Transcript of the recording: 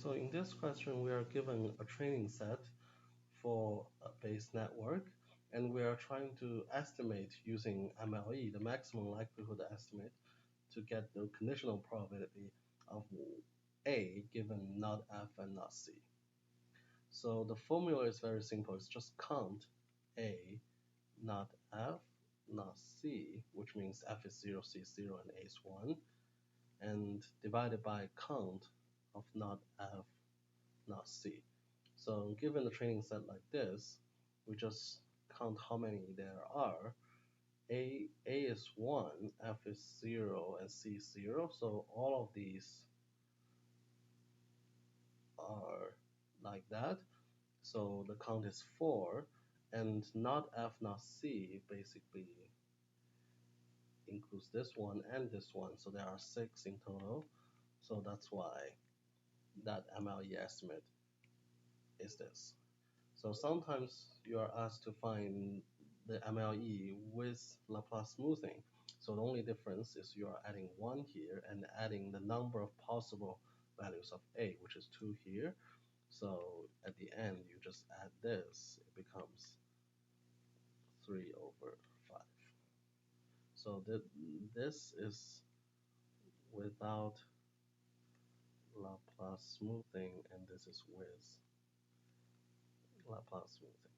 So in this question, we are given a training set for a base network, and we are trying to estimate using MLE, the maximum likelihood estimate, to get the conditional probability of A given not F and not C. So the formula is very simple. It's just count A, not F, not C, which means F is 0, C is 0, and A is 1, and divided by count of not F, not C. So given the training set like this, we just count how many there are. A is 1, F is 0, and C is 0. So all of these are like that. So the count is 4, and not F, not C basically includes this one and this one. So there are 6 in total. So that's why that MLE estimate is this. So sometimes you are asked to find the MLE with Laplace smoothing. So the only difference is you are adding 1 here and adding the number of possible values of A, which is 2 here. So at the end, you just add this, it becomes 3 over 5. So this is without Laplace smoothing, and this is with Laplace smoothing.